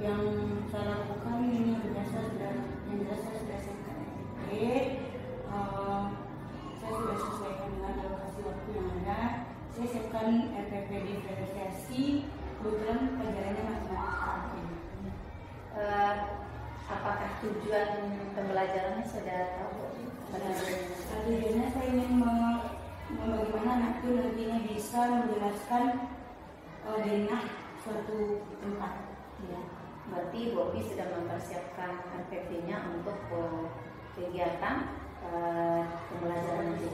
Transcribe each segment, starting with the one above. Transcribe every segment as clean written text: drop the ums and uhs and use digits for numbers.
yang saya lakukan ini yang jelas saya sudah siapkan RPP, saya sudah sesuaikan dengan alokasi waktu yang ada. Saya siapkan RPP diferensiasi, kebetulan pelajarannya matematika. Apakah tujuan pembelajarannya sudah tahu? Tujuannya saya ingin bagaimana anak itu nantinya bisa menjelaskan denah suatu tempat. Ya, berarti Bobi sudah mempersiapkan RPP-nya untuk kegiatan pembelajaran nanti.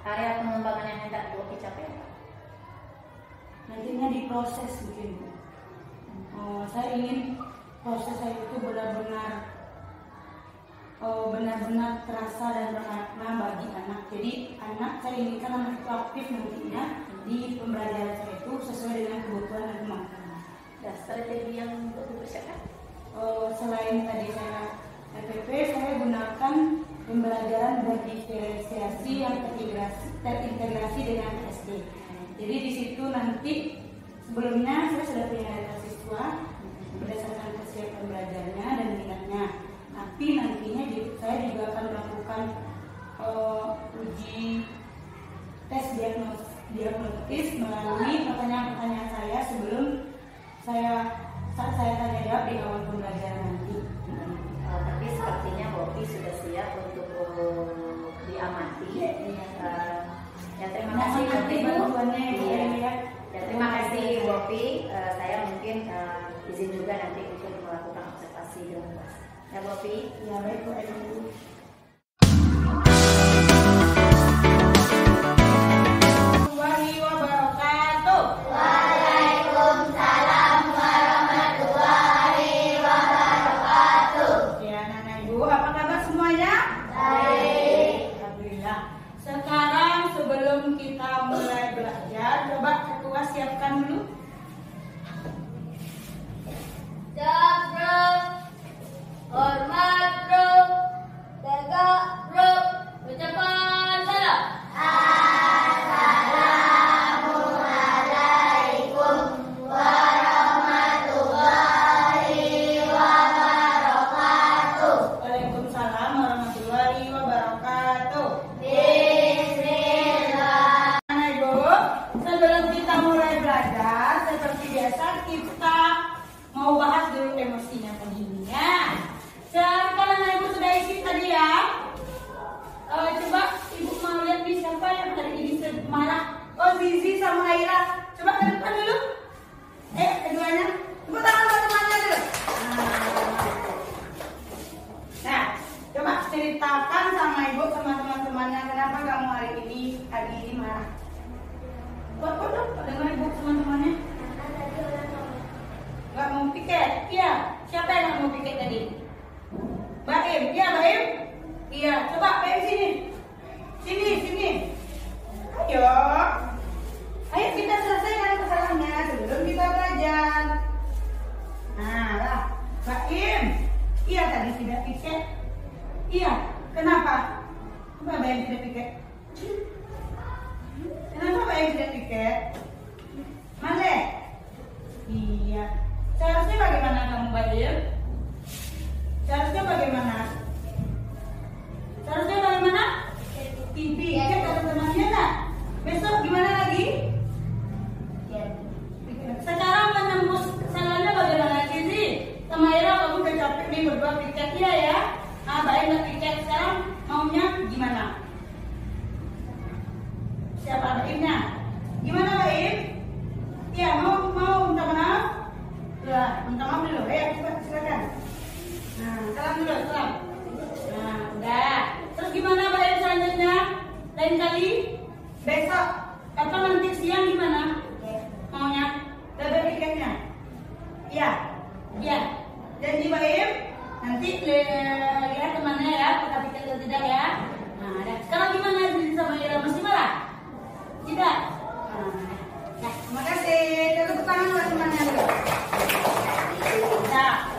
Area pengembangan yang hendak Bobi capai apa? Nantinya diproses mungkin. Saya ingin proses saya itu benar-benar terasa dan bermakna bagi anak. Jadi saya inginkan anak itu aktif nantinya di pembelajaran saya itu sesuai dengan kebutuhan dan kemampuan. Strategi yang untuk dipersiapkan? Selain tadi saya RPP, saya gunakan pembelajaran berdiferensiasi yang terintegrasi dengan SD. Jadi di situ nanti sebelumnya saya sudah punya data siswa berdasarkan kesiapan belajarnya dan minatnya. Tapi nantinya saya juga akan melakukan uji tes diagnostis melalui pertanyaan-pertanyaan saya sebelum saat saya tanya jawab di awal pembelajaran nanti. Tapi sepertinya Bobi sudah siap untuk diamati. Ya, terima kasih Bobi. Ya, terima kasih Bobi. Saya mungkin izin juga nanti untuk melakukan observasi dengan kelas. Ya Bobi. Ya baik Bu Ibu. Siapkan dulu. Hormat bro, tegak bro, ucapan salam. Assalamualaikum warahmatullahi wabarakatuh. Waalaikumsalam warahmatullahi wabarakatuh. Bismillah. Ibu, sebelum kita mulai belajar, seperti biasa kita mau bahas dulu emosinya begini ya. Kalau ibu sudah isi tadi ya, coba ibu mau lihat nih siapa yang hari ini marah. Oh, Zizi sama Aira. Coba ke depan dulu. Keduanya. Tepuk tangan buat temannya dulu. Nah, coba ceritakan sama ibu sama teman-temannya kenapa kamu hari ini marah. Buat dong, dengar ibu teman-temannya. Gak mau piket? Iya. Siapa yang gak mau piket tadi? Baim, iya Baim? Iya, coba Baim sini. Sini. Ayo kita selesaikan kesalahannya sebelum kita belajar. Nah, lah. Baim. Iya tadi tidak piket. Iya, kenapa? Kenapa Baim tidak piket? Kenapa Baim tidak piket? Male? Iya. Seharusnya bagaimana kamu Baim? Seharusnya bagaimana? Piket atau temannya nak? Besok gimana lagi? Sekarang menembus kesalahannya bagaimana Cici? Sama Ira kamu udah capek nih berdua piket ya? Baik nggak piket sekarang maunya gimana? Siapa Baimnya? Gimana Baim? Iya mau minta maaf? Minta maaf dulu ya, silakan. Nah, salam dulu, salam. Nah, udah. Terus gimana Baim selanjutnya? Lain kali? Besok? Atau nanti siang gimana? Maunya? Bebek piketnya? Iya? Iya. Janji Baim? Nanti lihat temannya ya, kita piket atau tidak ya? Nah, sekarang gimana sama Ira? Masih marah? Tidak? Nah, terima kasih. Tepuk tangan buat temannya dulu. Nah,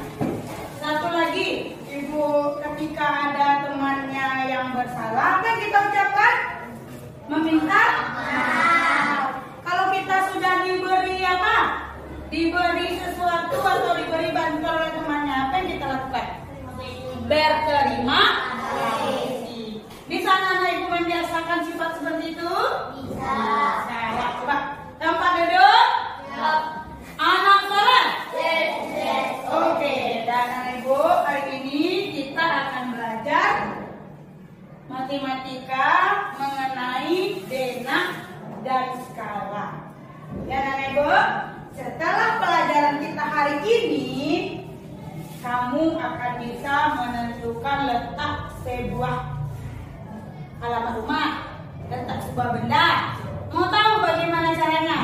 satu lagi, Ibu, ketika ada temannya yang bersalah, kan kita ucapkan meminta maaf. Kalau kita sudah diberi apa? Diberi sesuatu atau diberi hari ini kamu akan bisa menentukan letak sebuah halaman rumah, letak sebuah benda. Mau tahu bagaimana caranya?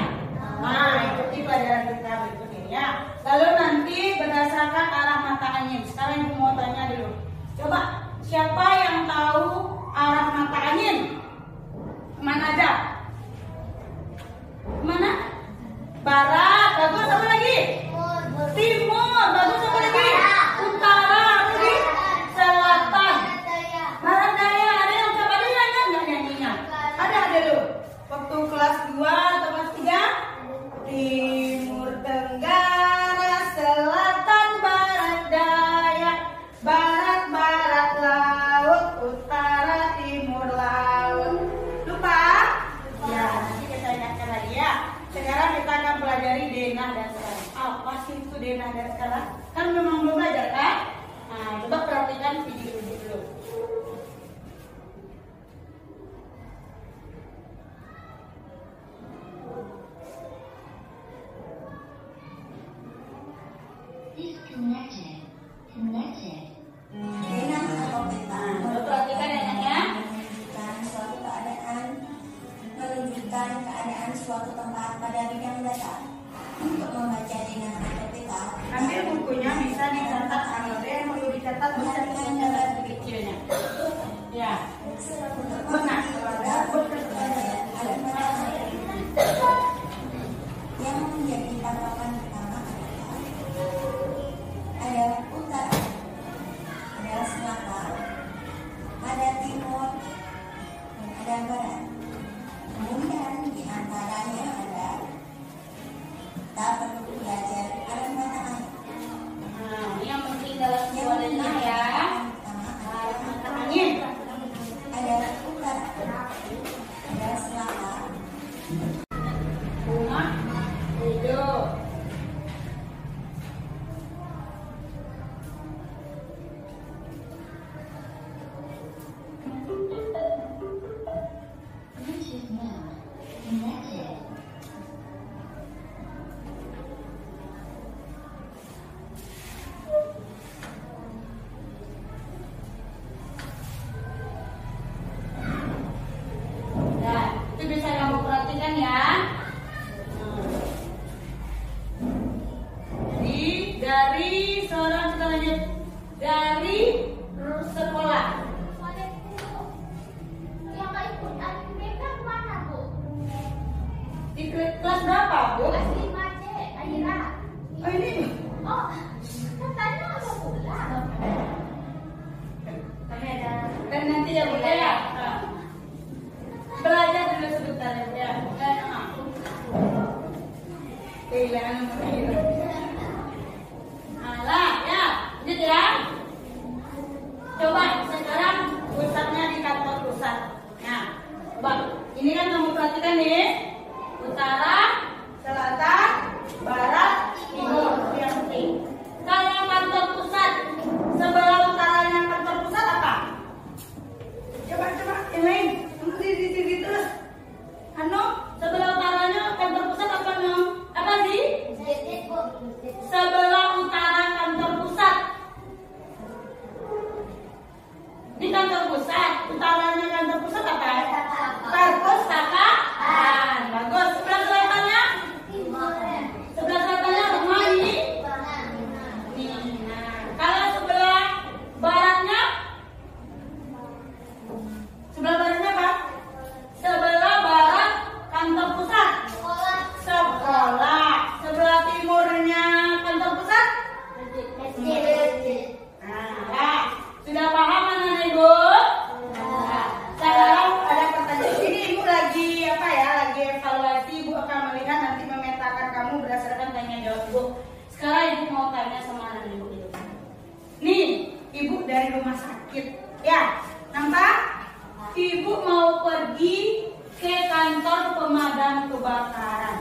Nah, ikuti pelajaran kita berikut ini ya. Lalu nanti berdasarkan arah mata angin. Sekarang ibu mau tanya dulu. Coba siapa yang tahu arah mata angin? Mana aja? Mana? Barat. Bagus, apa lagi? Timur. Bagus, apa lagi? Utara. Apa lagi? Selatan. Barat daya. Ada yang coba dia nggak nyanyinya? Ada dulu. Waktu kelas 2 atau kelas 3? Timur tenggara, selatan barat daya, barat barat laut, utara timur laut. Lupa? Ya, nanti kita ingatkan lagi ya. Sekarang kita akan pelajari denah dan skala. Apa sih itu denah dan skala? Kan memang belum belajar kan? Nah, coba perhatikan video ini dulu. Disconnected. Connected. Denah atau peta Perhatikan denahnya. menunjukkan suatu keadaan, menunjukkan keadaan suatu tempat pada bidang data. Untuk membaca denah atau peta, Ambil bukunya, bisa dicatat. Kalau ada yang perlu dicatat, bisa dicatat di kecilnya. Ya, benar. yang menjadi patokan pertama adalah utara, ada selatan, ada timur, dan ada barat. Kemudian di antaranya ada tak perlu belajar arah mata angin. Nah, ini yang penting dalam sebuah denah ya. Arah mata angin. Ada utara, ada selatan, Rumah hidup. Bluetooth mode. Connected. Nah, itu bisa kamu perhatikan ya. Jadi dari seorang kita lanjut dari sekolah. Yang nggak ikut ATBK kemana, Bu? Di kelas berapa, Bu? Kelas 5C, Aira. Oh, ini. Oh, katanya udah pulang. Kami ada Dan nanti ya, Bu ya. Nah. Belajar dulu sebentar ya, Bu ya. Kehilangan nomor hidup. Alah, ya. Lanjut ya. Coba sekarang pusatnya di kantor pusat. Nah, coba. Ini kan kamu perhatikan nih. Utara, selatan, barat, timur. Itu yang penting. Kalau kantor pusat, sebelah utaranya kantor pusat apa? Coba, yang lain. Di terus. Sebelah utaranya kantor pusat apa, no? Apa sih? Sebelah utara kantor pusat. Di kantor pusat, utaranya kantor pusat apa? Perpustakaan. Bagus. Sebelah selatannya? Sebelah selatannya rumah ini. Nah, kalau sebelah baratnya? Sebelah baratnya apa? Sebelah barat kantor pusat. Sekolah. Sebelah timurnya kantor pusat? Nah, sudah paham mana nih, Bu? Nah, sekarang ada pertanyaan. Ini Ibu lagi apa ya? Lagi evaluasi. Ibu akan melihat nanti memetakan kamu berdasarkan tanya jawab Ibu. Sekarang Ibu mau tanya sama anak Ibu itu. Nih, Ibu dari rumah sakit. Ya, nampak? Ibu mau pergi ke kantor pemadam kebakaran.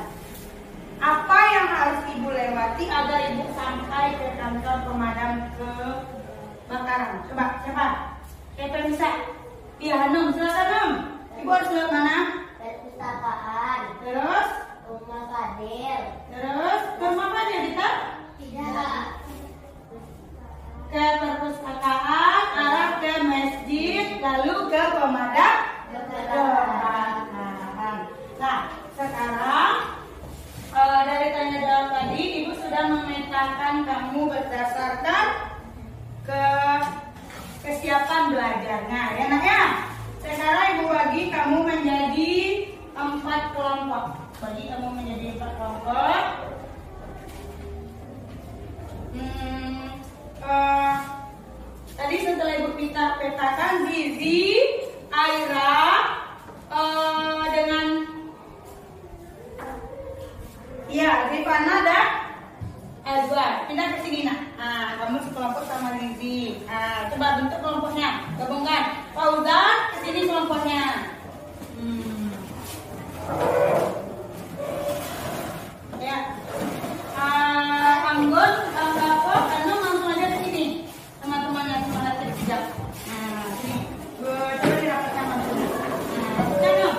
Apa yang harus Ibu lewati agar Ibu sampai ke kantor pemadam kebakaran? Coba, siapa? Siapa yang bisa? Iya, Hanum, silakan Hanum. Ibu harus lewat mana? Perpustakaan, Terus? rumah Fadil, Terus? Ke rumah apa dia, Dita? tidak sudah memetakan kamu berdasarkan kesiapan belajarnya, ya nak ya. Sekarang ibu bagi kamu menjadi 4 kelompok. Bagi kamu menjadi 4 kelompok. Tadi setelah ibu petakan Zizi, Aira, dengan Rifana dan Edward. Pindah ke sini nak. Kamu sekelompok sama Zizi. Coba bentuk kelompoknya, gabungkan. Fauzan ke sini kelompoknya. Ya. Anggun, Gapok, Anu langsung aja ke sini. Teman-temannya semangat kerja. Sini. Coba dirapatkan langsung. Rapatkan dong.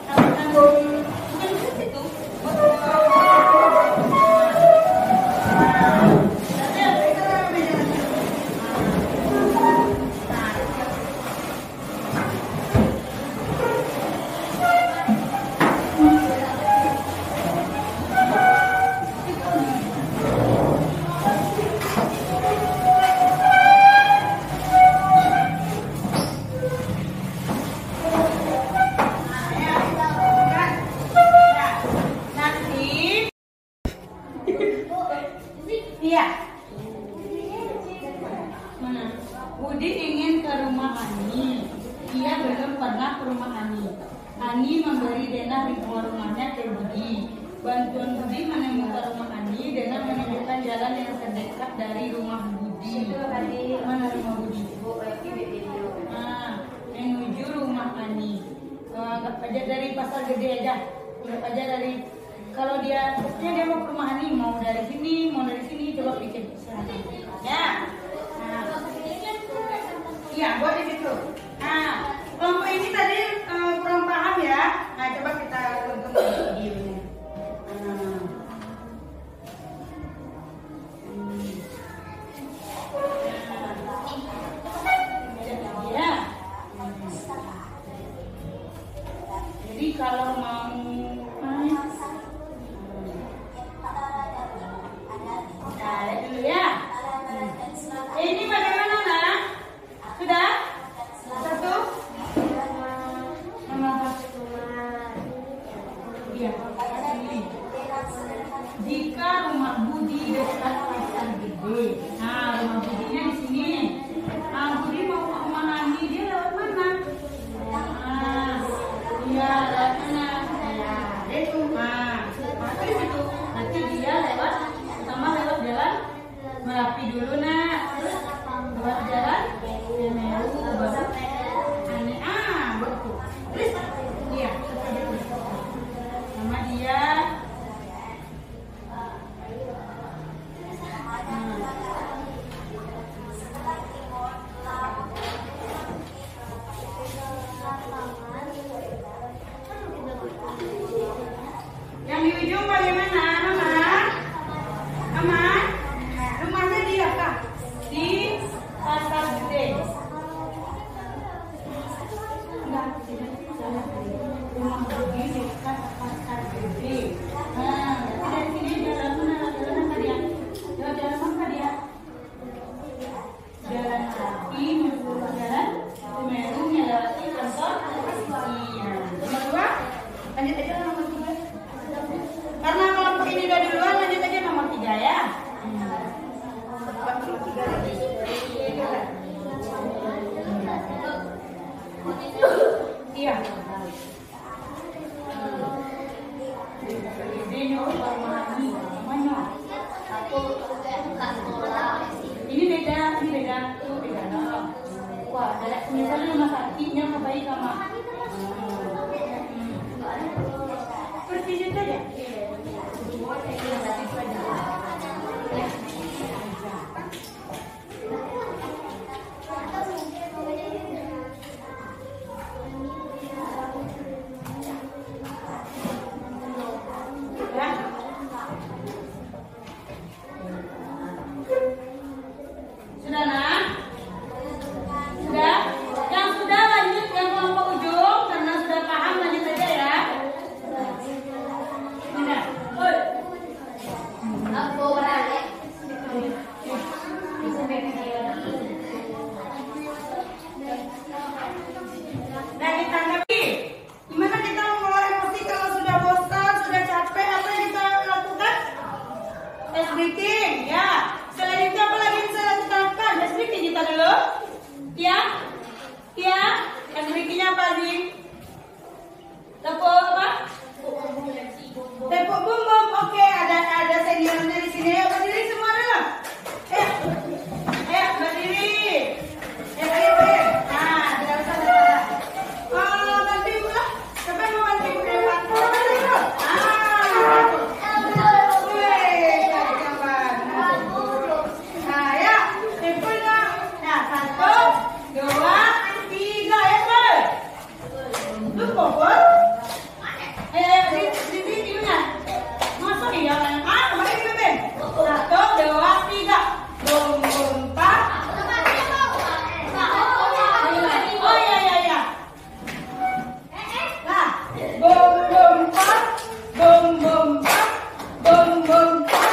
Rapatkan dong. Bukan di situ. Iya. Mana? Budi ingin ke rumah Ani. Ia belum pernah ke rumah Ani. Ani memberi Dena rumahnya ke Budi. Bantuan Budi menemukan rumah Ani. Dena menunjukkan jalan yang terdekat dari rumah Budi. Mana rumah Budi? Menuju rumah Ani. Anggap aja dari pasar gede aja. Anggap aja dari kalau dia mau ke rumah Ani, mau dari sini, coba pikir. Ya. Iya, buat di situ. Kelompok ini tadi kurang paham ya. Coba kita tonton videonya. Ya. Jadi kalau mau dulu ya. Ini bagaimana nak? Sudah? Satu? Iya. Jika rumah Budi dekat pasar gede, rumah Budinya di sini. Budi mau ke rumah Ani, dia lewat mana? Iya, lewat mana? Itu. Di situ. Nanti dia lewat jalan Merapi dulu nak, terus lewat jalan Meru baru Ani. Betul. Terus dia sama dia. Yang di ujung bagaimana, Mama? Rumahnya di apa? Di pasar gede. Enggak, rumah Budi dekat pasar gede. Dari sini jalan mana dia? Jalan mana dia? Jalan Merapi menuju jalan Semeru melewati kantor. Iya. Nomor 2, lanjut aja nomor 3. Karena kelompok ini udah duluan, lanjut aja nomor 3 ya. Iya. Ini beda. Tuh beda. Wah, misalnya rumah sakitnya kebaik sama. Seperti itu aja. Sudah nak? Sudah? Yang sudah lanjut yang kelompok ujung. breathing. Ya. Selain itu apa lagi yang saya lakukan? Ice breathing kita dulu. Tia, ice breathingnya apa sih? Tepuk apa? Tepuk bum bum. Oke, ada seniornya di sini. Ayo berdiri semua dulu. Ayo berdiri. Ayo. Nah, tidak usah. Bantu ibu lah. Siapa yang mau bantu ibu lewat? Bantu ibu. Nah, ya, tempelnya. Nah, 1, 2, 3, ya boy. Lu popor. Di sini. Masa iya kan? Kemarin kita Ben. 1, 2, 3. Bum bum pak. Oh iya. Nah, bum bum pak. Bum bum pak. Bum bum pak.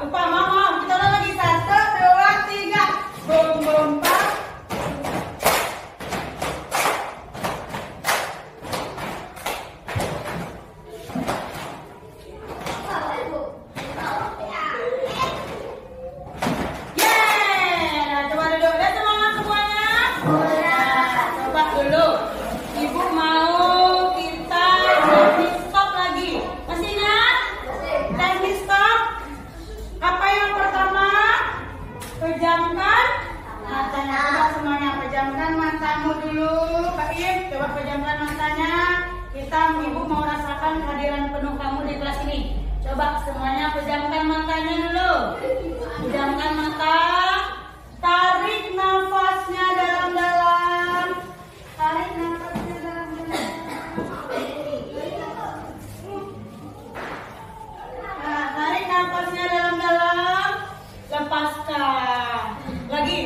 Lupa mama. Kita ulang lagi 1, 2, 3. Bum bum pak. Ibu mau kita teknis stop lagi. Masih ingat? Teknis stop. Apa yang pertama? Pejamkan matanya. Coba semuanya pejamkan matamu dulu. Kak Im, coba pejamkan matanya. Ibu mau rasakan kehadiran penuh kamu di kelas ini. Coba semuanya pejamkan matanya dulu. Pejamkan mata. Tarik nafasnya dalam-dalam. Tarik nafasnya dalam-dalam. Nah, tarik nafasnya dalam-dalam. Lepaskan. Lagi.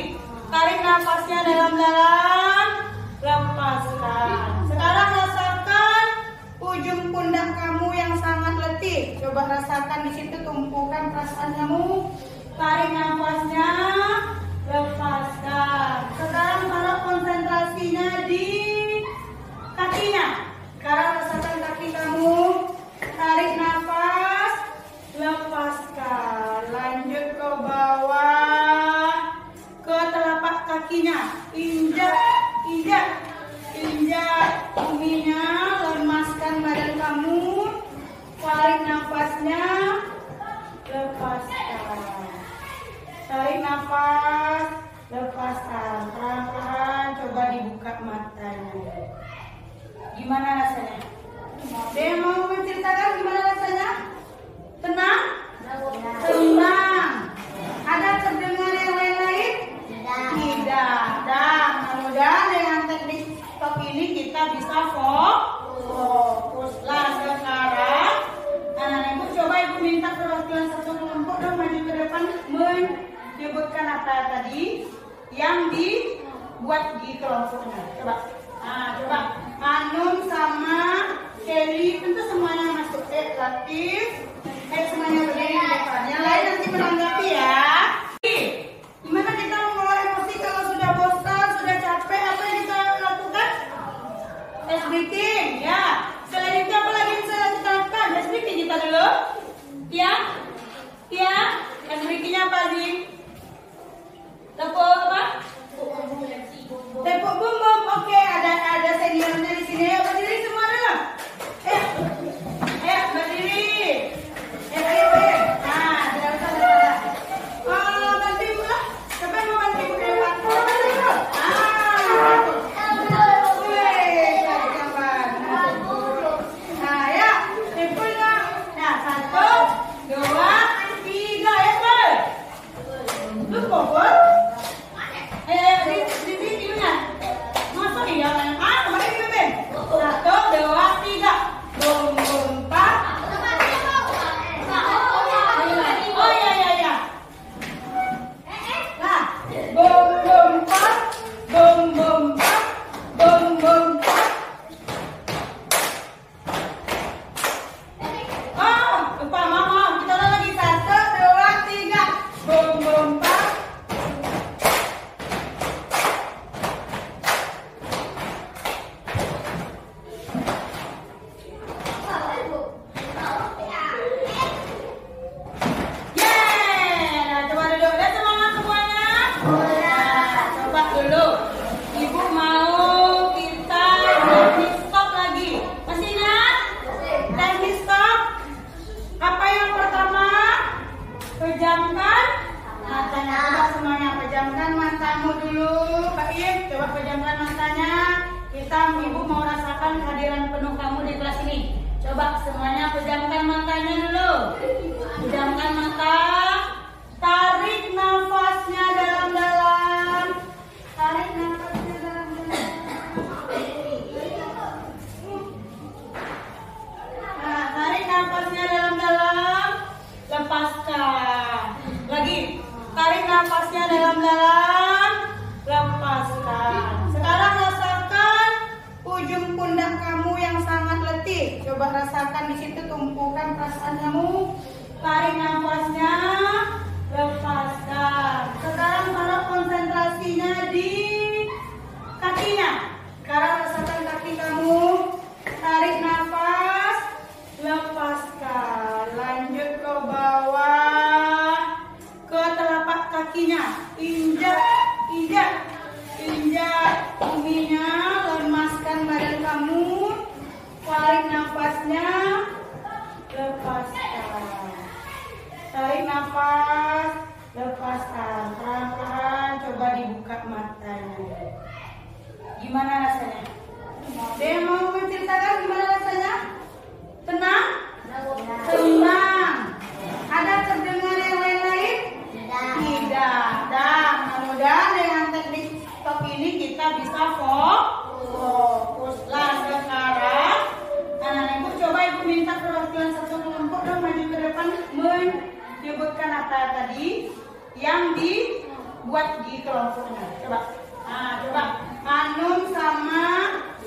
Tarik nafasnya dalam-dalam. Lepaskan. Sekarang rasakan ujung pundak kamu yang sangat letih. Coba rasakan di situ, tumpukan perasaan kamu. Tarik nafasnya. Lepaskan. Sekarang taruh konsentrasinya di kakinya. Sekarang rasakan kaki kamu. Tarik nafas. Lepaskan. Lanjut ke bawah. Ke telapak kakinya. Injak buminya. Lemaskan badan kamu. Tarik nafasnya. Lepaskan. Tarik nafas, lepaskan. Pelan-pelan coba dibuka matanya. Gimana rasanya? Dia mau menceritakan gimana rasanya? Tenang? Tenang. Ada terdengar yang lain-lain? Tidak. Dan mudah-mudahan dengan teknik stop ini kita bisa fokus. Lah sekarang anak-anak ibu coba ibu minta perwakilan satu kelompok dan maju ke depan menyebutkan apa tadi yang dibuat di kelompoknya. Coba. Coba Anum sama Kelly, tentu semuanya masuk. Latif, semuanya berdiri di depan. Yang lain nanti menanggapi ya. Gimana kita mengelola emosi kalau sudah bosan, sudah capek? Apa yang kita lakukan? Ice breathing, ya. Selain itu apa lagi yang saya lakukan? Ice breathing kita dulu. Ya. Ice breathingnya apa sih? Tepuk apa? Tepuk bum bum. Oke, ada seniornya di sini. Ayo berdiri semua dulu. Ayo berdiri. Ayo. Nah, tidak usah. Pejamkan matanya. Coba semuanya pejamkan matamu dulu. Kak Im, coba pejamkan matanya. Ibu mau rasakan kehadiran penuh kamu di kelas ini. Coba semuanya pejamkan matanya dulu. Pejamkan mata. Tarik nafasnya dalam-dalam. Tarik nafasnya dalam-dalam. Nah, tarik nafasnya dalam-dalam. Lepaskan. Lagi. Tarik nafasnya dalam-dalam. Lepaskan. Sekarang rasakan ujung pundak kamu yang sangat letih. Coba rasakan di situ, tumpukan perasaan kamu. Tarik nafasnya, lepaskan. Sekarang taruh konsentrasinya di kakinya. Sekarang rasakan kaki kamu. Tarik nafas, lepaskan. Lanjut ke bawah, ke telapak kakinya. Injak, injak. Injak buminya, lemaskan badan kamu. Tarik nafasnya, lepaskan. Tarik nafas, lepaskan. Pelan-pelan coba dibuka matanya. Gimana rasanya? Ada yang mau menceritakan gimana rasanya? Tenang? Tenang. Ada terdengar yang lain-lain? Tidak. Dan mudah-mudahan dengan teknik stop ini kita bisa fokus. Lah sekarang anak-anak ibu coba ibu minta perwakilan satu kelompok dong maju ke depan menyebutkan apa tadi yang dibuat di kelompoknya. Coba. Nah, coba Anum sama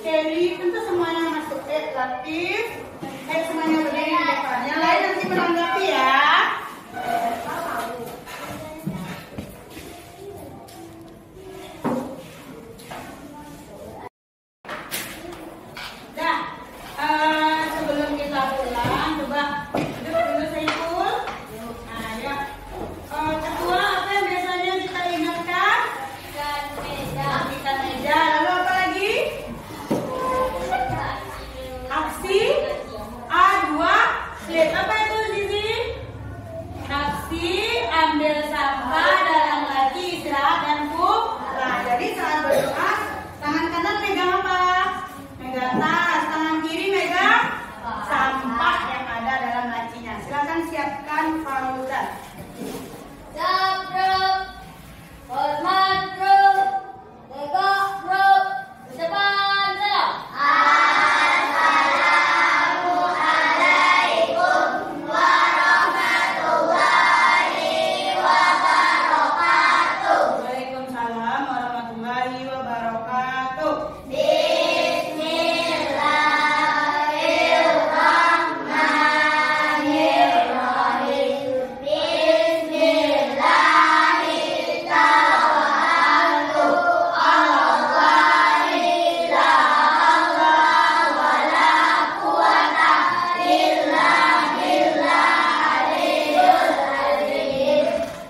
Kelly tentu semuanya masuk. Latif. Semuanya berdiri di depan. Yang lain nanti menanggapi ya. Sebelum kita pulang, coba duduk dulu Saiful. Nah, ya. Ketua apa yang biasanya kita ingatkan? Rapikan meja. Lalu apa lagi? Aksi A2 slip. Apa itu Zizi? Aksi ambil sampah, dalam lagi istirahat dan pulang. Jadi saat berdoa, tangan kanan megang apa? Megang tas, tangan kiri megang sampah yang ada dalam lacinya. Silakan siapkan Fauzan. Jabruk, hormat bro, tegak bro, depan salam. Assalamualaikum warahmatullahi wabarakatuh. Waalaikumsalam warahmatullahi wabarakatuh.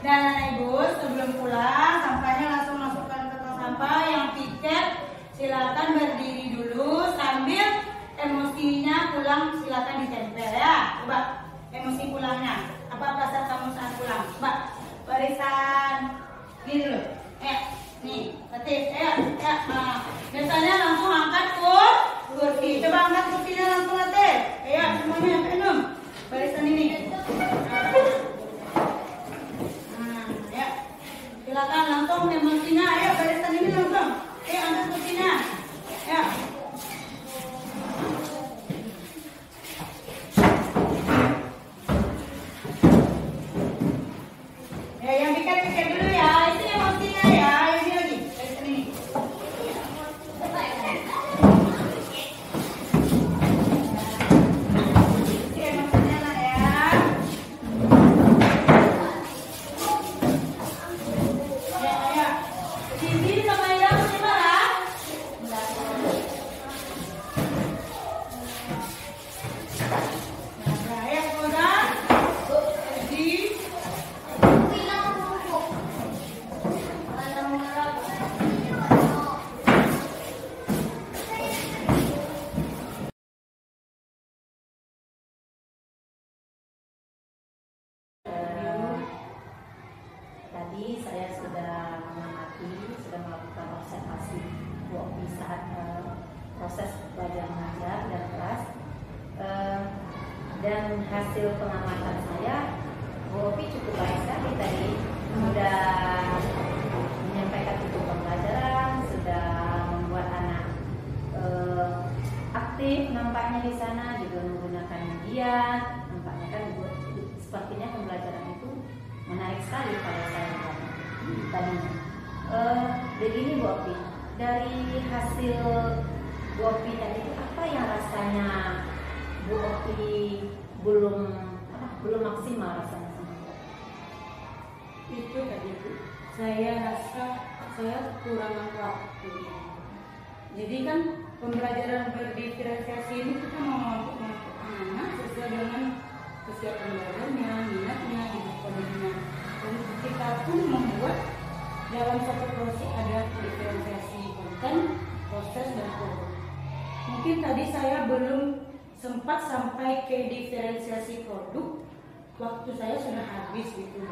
Dan anak ibu sebelum pulang sampahnya langsung masukkan ke tong sampah. Yang tiket silakan berdiri dulu sambil emosinya pulang silakan ditempel ya. Coba emosi pulangnya. Apa perasaan kamu saat pulang? Coba barisan ini dulu. Nih, Latif. Biasanya langsung angkat kursi. Coba angkat kursinya langsung Latif. Semuanya minum. Barisan ini. Silakan langsung emosinya, barisan ini langsung. Angkat kursinya. Yang piket dulu ya. Ini emosinya ya. Ini lagi. Barisan ini. Ini emosinya lah ya. Zizi sama Ira masih marah? tadi saya sudah mengamati, sudah melakukan observasi Bu Opi saat proses belajar mengajar dan kelas. Dan hasil pengamatan saya, Bu Opi cukup baik sekali tadi, sudah menyampaikan tujuan pembelajaran, sudah membuat anak aktif nampaknya di sana, juga menggunakan media. Nampaknya kan sepertinya pembelajaran itu menarik sekali kalau saya lihat tadi. Begini Bu Opi, dari hasil Bu Opi tadi itu apa yang rasanya Bu Opi belum maksimal rasanya? Itu tadi Bu, saya rasa saya kurang waktu. Jadi kan pembelajaran berdiferensiasi ini kita mau anak sesuai dengan kesiapan belajarnya, minatnya, kondisinya. Dan kita pun membuat dalam satu proses ada diferensiasi konten, proses dan produk. Mungkin tadi saya belum sempat sampai ke diferensiasi produk, waktu saya sudah habis gitu.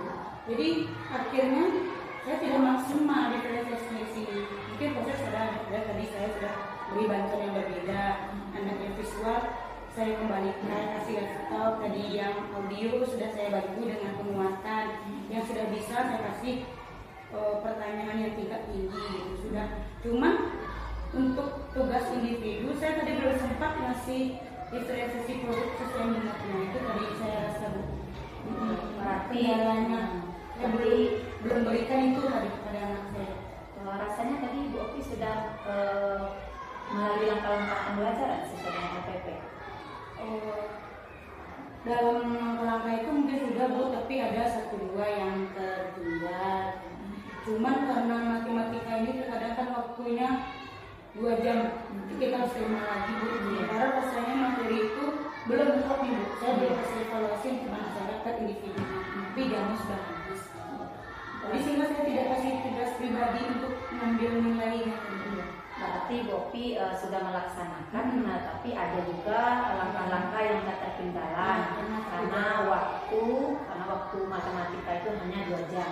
Jadi akhirnya saya tidak maksimal diferensiasi di sini. Mungkin proses ada tadi saya sudah beri bantuan yang berbeda. Anak yang visual saya kembalikan, kasih laptop. Tadi yang audio sudah saya bantu dengan penguatan. Yang sudah bisa saya kasih pertanyaan yang tingkat tinggi gitu sudah. Cuma untuk tugas individu saya tadi belum sempat ngasih diferensiasi produk sesuai minatnya. Itu tadi saya rasa Berarti saya belum berikan itu tadi kepada anak saya. Rasanya tadi Bu Opi sudah melalui langkah-langkah pembelajaran sesuai dengan OPP. Dalam langkah-langkah itu mungkin sudah Bu, tapi ada 1-2 yang tertunda. Cuman karena matematika ini terkadang kan waktunya 2 jam, itu kita harus terima lagi Bu. Karena rasanya materi itu belum lengkap nih Bu. Saya belum kasih evaluasi untuk masyarakat individu, tapi jamu sudah habis. Jadi sehingga saya tidak kasih tugas pribadi untuk mengambil nilainya. Berarti Bu Opi sudah melaksanakan, tapi ada juga langkah-langkah yang ketertinggalan karena waktu matematika itu hanya 2 jam.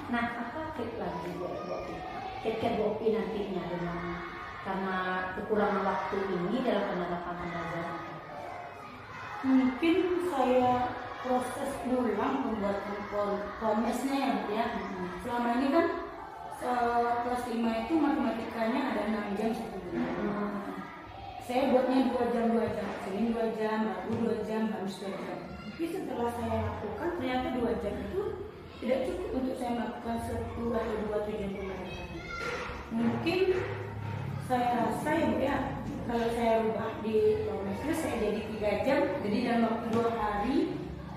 Nah, apa trik lagi Bu Opi? Trik Bu Opi nantinya dengan karena kekurangan waktu ini dalam penerapan pembelajaran. Mungkin saya proses ulang pembuatan konsepnya ya Bu ya. Selama ini kan kelas 5 itu matematikanya ada 6 jam 1 bulan. Saya buatnya 2 jam, Senin 2 jam, Rabu 2 jam, Kamis 2 jam. Tapi setelah saya lakukan ternyata 2 jam itu tidak cukup untuk saya melakukan 1 atau 2 tujuan pembelajaran. Mungkin saya rasa ya Bu ya, kalau saya rubah di semester saya jadi 3 jam, jadi dalam waktu 2 hari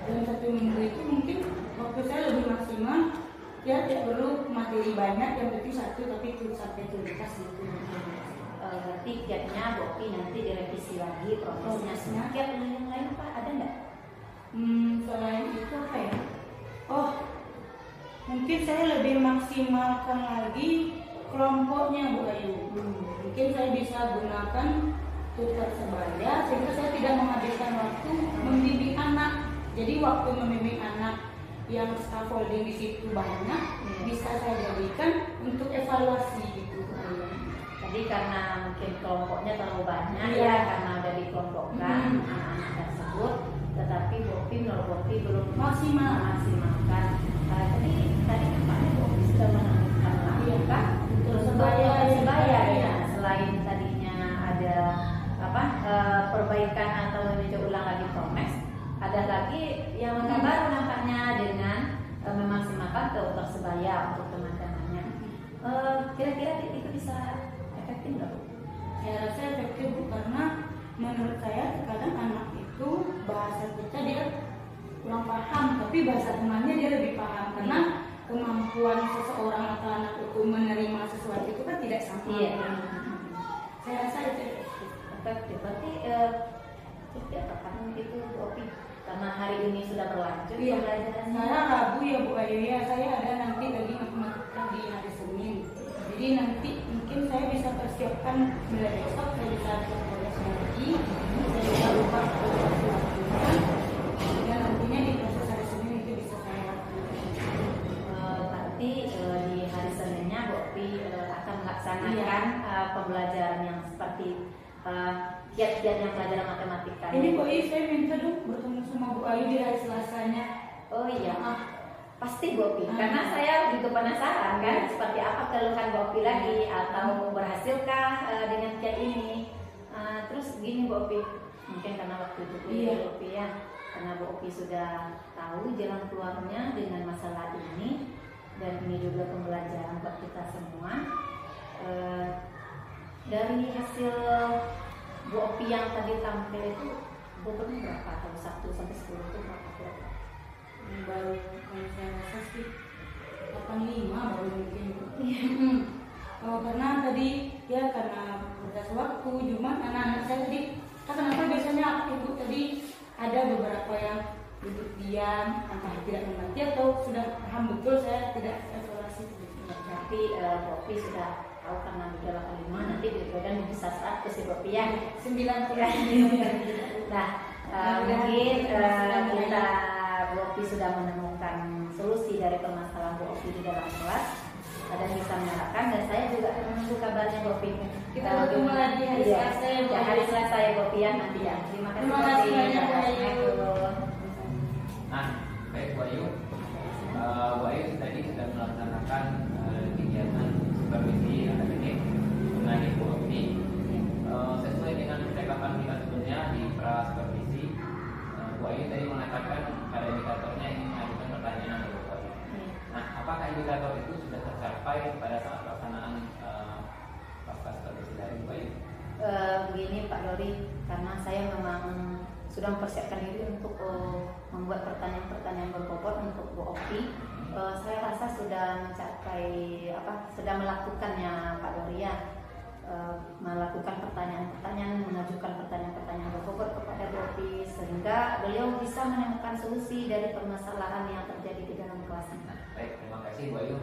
dalam 1 minggu itu mungkin waktu saya lebih maksimal. Ya tidak perlu materi banyak, yang penting 1 tapi sampai tuntas gitu. Berarti giatnya Bu Opi nanti direvisi lagi prosesnya. Giat yang lain Pak ada nggak? Selain itu apa ya? Oh, mungkin saya lebih maksimalkan lagi kelompoknya Bu Ayu. Mungkin saya bisa gunakan tutor sebaya sehingga saya tidak menghabiskan waktu membimbing anak. Jadi waktu membimbing anak yang scaffolding di situ banyak, bisa saya jadikan untuk evaluasi gitu. Jadi karena mungkin kelompoknya terlalu banyak ya, karena udah dikelompokkan anak-anak tersebut, tetapi Bu Opi menurut Bu Opi belum maksimalkan. Tadi nampaknya Bu Opi sudah menentukan langkah terus sebaya ya. Selain tadinya ada perbaikan atau meninjau ulang lagi Promex, ada lagi yang baru nampaknya dengan memaksimalkan tutor sebaya untuk teman-temannya. Kira-kira itu bisa efektif nggak Bu? Saya rasa efektif Bu, karena menurut saya terkadang anak itu bahasa kita dia kurang paham, tapi bahasa temannya dia lebih paham karena kemampuan seseorang atau anak itu menerima sesuatu itu kan tidak sama. Saya rasa itu efektif. Berarti setiap kapan itu Bu Opi? Karena hari ini sudah berlanjut pembelajarannya. Saya Rabu ya Bu Ayu ya, saya ada nanti lagi matematika di hari Senin. Jadi nanti mungkin saya bisa persiapkan mulai besok, saya bisa progres lagi, saya bisa ubah waktunya, dan nantinya di proses hari Senin itu bisa saya lakukan. Berarti pasti Bu Opi, karena saya juga penasaran kan seperti apa keluhan Bu Opi lagi atau berhasilkah dengan chat ini. Terus gini Bu Opi, mungkin karena waktu itu Bu Opi ya, karena Bu Opi sudah tahu jalan keluarnya dengan masalah ini, dan ini juga pembelajaran buat kita semua. Dari hasil Bu Opi yang tadi tampil itu, bobotnya berapa? Kalau 1 sampai 10 itu berapa? Baru kalau saya rasa sih 85 baru mungkin. Karena tadi ya karena batas waktu, cuma anak-anak saya tadi kenapa biasanya ibu tadi ada beberapa yang duduk diam, entah tidak mengerti atau sudah paham betul saya tidak evaluasi. Tapi Bu Opi sudah tahu karena 385 nanti dan bisa 100 Bu Opi ya. 9. Nah, mungkin kita Bu Opi sudah menemukan solusi dari permasalahan Bu Opi di dalam kelas dan bisa menyalakan, dan saya juga menunggu kabarnya Bu Opi. Kita bertemu lagi hari Selasa ya, hari Selasa ya Bu Opi ya nanti ya. Terima kasih Bu Opi. Nah, baik Bu Ayu. Bu Ayu tadi sudah melaksanakan kegiatan supervisi akademik dengan Ibu Opi. Sesuai dengan percakapan kita sebelumnya di pra supervisi, Bu Ayu tadi mengatakan pada indikatornya ingin mengajukan pertanyaan dari Bu Ayu. Nah, apakah indikator itu sudah tercapai pada saat pelaksanaan pasca supervisi dari Bu Ayu? Begini Pak Dori, karena saya memang sudah mempersiapkan diri untuk membuat pertanyaan-pertanyaan berbobot untuk Bu Opi. Saya rasa sudah mencapai sudah melakukannya Pak Dori ya, melakukan pertanyaan-pertanyaan, mengajukan pertanyaan-pertanyaan berbobot kepada Bu Opi sehingga beliau bisa menemukan solusi dari permasalahan yang terjadi di dalam kelas. Baik, terima kasih Bu Ayu.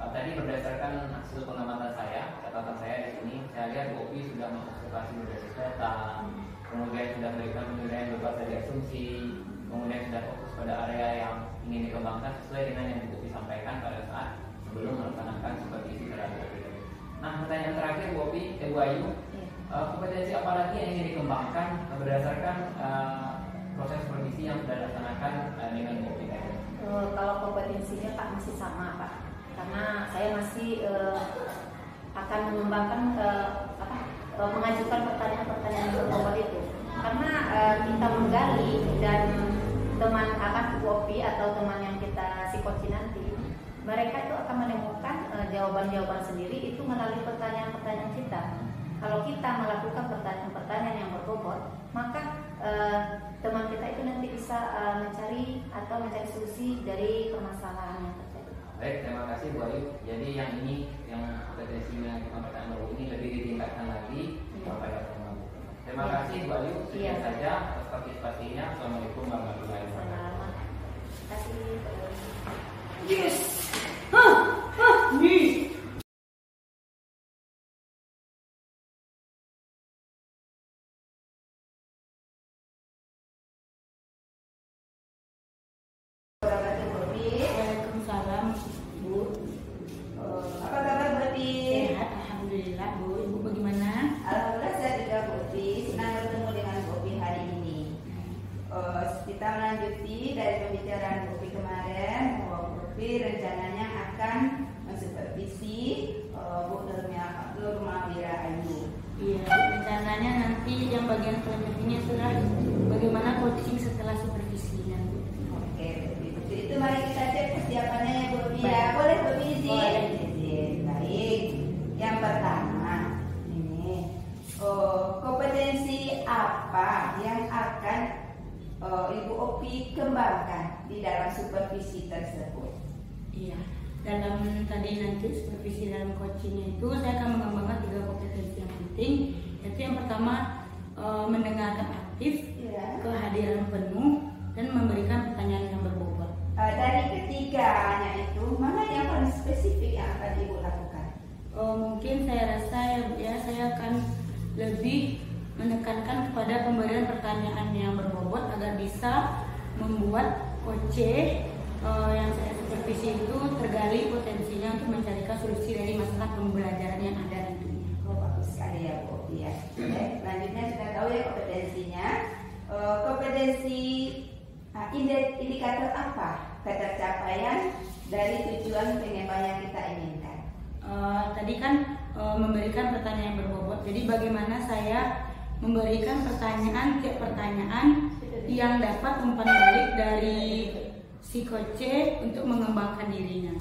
Tadi berdasarkan hasil pengamatan saya, catatan saya di sini, saya lihat Bu Opi sudah mengobservasi berbasis data, kemudian sudah memberikan penilaian bebas dari asumsi, kemudian sudah fokus pada area yang ingin dikembangkan sesuai dengan yang Bu Opi sampaikan pada saat sebelum melaksanakan supervisi terhadap Bu. Nah, pertanyaan terakhir Bu Opi, Bu Ayu, kompetensi apa lagi yang ingin dikembangkan berdasarkan proses supervisi yang sudah dilaksanakan dengan Bu Opi? Kalau kompetensinya Pak masih sama Pak, karena saya masih akan mengembangkan mengajukan pertanyaan-pertanyaan berbobot itu, karena kita menggali dan teman Bu Opi atau teman yang kita psikoci nanti, mereka itu akan menemukan jawaban-jawaban sendiri itu melalui pertanyaan-pertanyaan kita. Kalau kita melakukan pertanyaan-pertanyaan yang berbobot, maka teman kita itu nanti bisa mencari solusi dari permasalahan yang terjadi. Baik, terima kasih Bu Ayu. Jadi yang ini, yang kompetensinya pertanyaan baru ini lebih ditingkatkan lagi pada teman. Terima kasih Bu Ayu. Sekian saja atas partisipasinya. Assalamualaikum warahmatullahi wabarakatuh. Terima kasih. Yes. Waalaikumsalam Bu. Apa kabar Bu Opi? Sehat, alhamdulillah Bu. Ibu bagaimana? Alhamdulillah saya juga Bu Opi. Senang bertemu dengan Bu Opi hari ini. Kita melanjuti dari pembicaraan Bu Opi kemarin bahwa Bu Opi rencananya akan mensupervisi Bu Nurmawira Ayu. Iya, rencananya nanti yang bagian selanjutnya adalah bagaimana coaching setelah supervisinya. Oke, itu mari kita cek persiapannya ya Bu Opi ya. Baik. Boleh Bu Opi izin? Boleh. Izin. Baik. Yang pertama ini kompetensi apa yang akan Ibu Opi kembangkan di dalam supervisi tersebut? Iya, dalam tadi nanti supervisi dalam coachingnya itu saya akan mengembangkan 3 kompetensi yang penting. Yaitu yang pertama mendengarkan aktif, Ya. kehadiran penuh, dan memberikan pertanyaan yang berbobot. Dari ketiganya itu mana yang paling spesifik yang akan Ibu lakukan? Mungkin saya rasa ya saya akan lebih menekankan kepada pemberian pertanyaan yang berbobot agar bisa membuat coach yang saya supervisi itu tergali potensinya untuk mencarikan solusi dari masalah pembelajaran yang ada nantinya. Oh, bagus sekali ya Bu Opi ya. Oke, selanjutnya sudah tahu ya kompetensinya. Kompetensi indikator apa ketercapaian dari tujuan apa yang kita inginkan? Tadi kan memberikan pertanyaan yang berbobot. Jadi bagaimana saya memberikan tiap pertanyaan yang dapat umpan balik dari si coach untuk mengembangkan dirinya.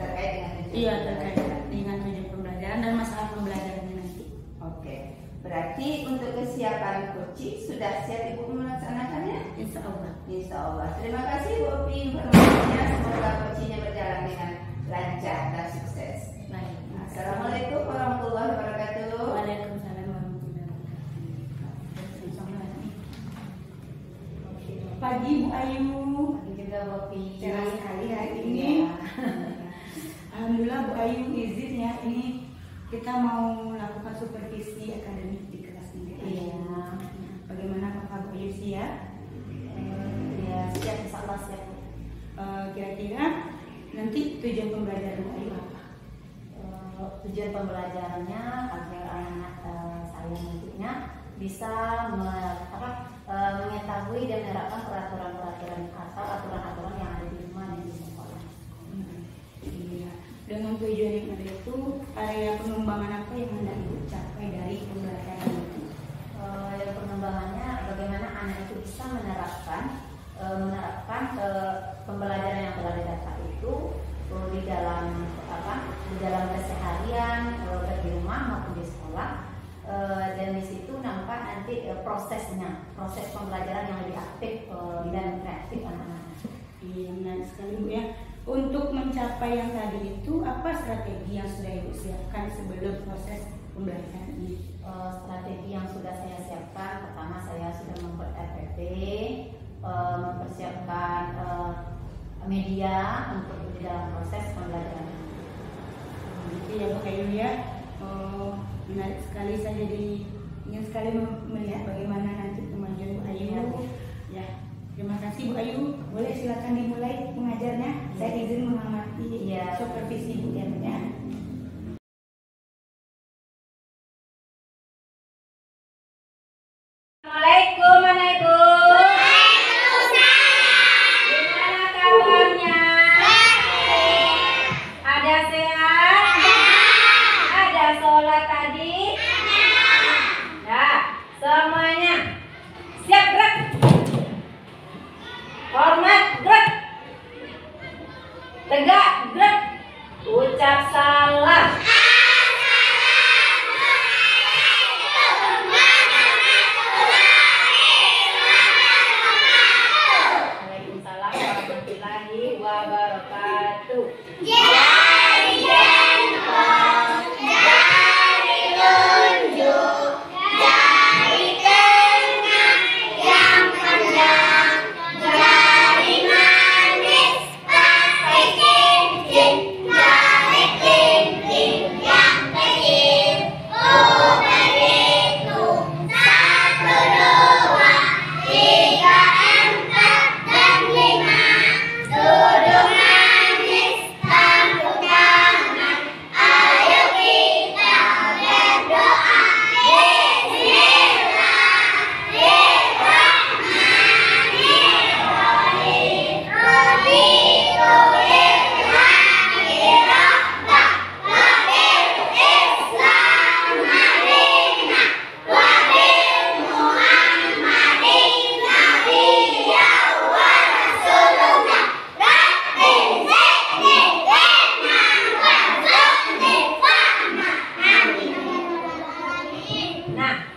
Terkait dengan tujuan. Iya, terkait dengan tujuan pembelajaran dan masalah pembelajarannya nanti. Oke, berarti untuk kesiapan coaching sudah siap Ibu melaksanakannya? Insya Allah. Insya Allah. Terima kasih Bu Opi informasinya. Semoga coachingnya berjalan dengan lancar dan sukses. Baik. Assalamualaikum warahmatullahi wabarakatuh. Waalaikumsalam warahmatullahi wabarakatuh. Pagi Bu Ayu. Pagi juga Bu Opi. Cerah sekali hari ini. Alhamdulillah Bu Ayu izin ya, ini kita mau melakukan supervisi akademik di kelas 3. Iya. Bagaimana Bapak Bu Ayu siap? Ya, siap, insya Allah siap. Kira-kira nanti tujuan pembelajaran Bu Ayu apa? Tujuan pembelajarannya agar anak-anak saya nantinya bisa mengetahui dan menerapkan peraturan-peraturan atau aturan-aturan yang ada di rumah dan di sekolah. Iya. Dengan tujuan yang ada itu, area pengembangan apa yang hendak Ibu capai dari pembelajaran itu? Pengembangannya bagaimana anak itu bisa menerapkan pembelajaran yang telah didapat itu di dalam keseharian baik di rumah maupun di sekolah, dan di situ nampak nanti proses pembelajaran yang lebih aktif dan kreatif anak-anak. Iya, menarik sekali Bu ya. Untuk mencapai yang tadi itu, apa strategi yang sudah Ibu siapkan sebelum proses pembelajaran ini? Strategi yang sudah saya siapkan, pertama saya sudah membuat RPP, mempersiapkan media untuk di dalam proses pembelajaran. Gitu ya Bu Ayu ya. Menarik sekali, saya jadi ingin sekali melihat bagaimana nanti kemajuan Bu Ayu. Ya, terima kasih Bu Ayu. Boleh silakan dimulai mengajarnya. Saya izin mengamati supervisi Bu ya. Assalamualaikum Anak Ibu. Gimana kabarnya? Ada sehat? Ada sholat tadi? Nah, semuanya siap gerak. Hormat gerak. Tegak gerak. Ucap salam. Waalaikumsalam warahmatullahi wabarakatuh.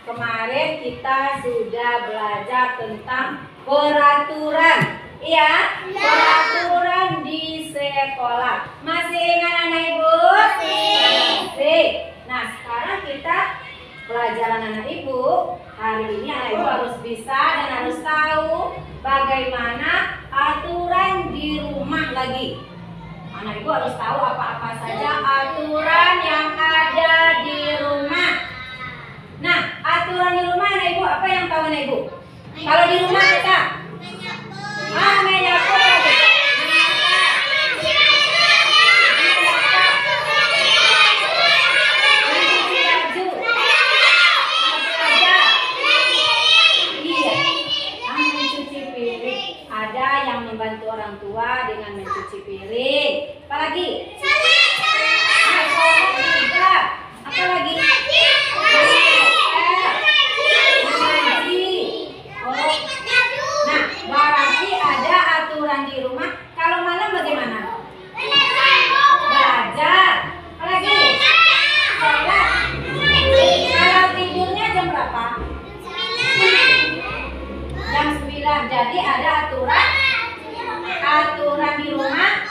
Kemarin kita sudah belajar tentang peraturan, ya, peraturan di sekolah. Masih ingat anak ibu? Masih. Nah, sekarang kita pelajaran anak ibu. Hari ini anak ibu harus bisa dan harus tahu bagaimana aturan di rumah lagi. Anak ibu harus tahu apa-apa saja aturan yang ada di rumah. Nah, aturan di rumah anak ibu apa yang tahu anak ibu? Kalau di rumah kita menyapu lagi. Mencuci piring. ada yang membantu orang tua dengan mencuci piring. Apalagi? Sholat juga. Apalagi? Mengaji. Nah, berarti ada aturan di rumah. Kalau malam bagaimana? Belajar. Apalagi? Sholat. Kalau tidurnya jam berapa? Jam 9. Jadi ada aturan di rumah.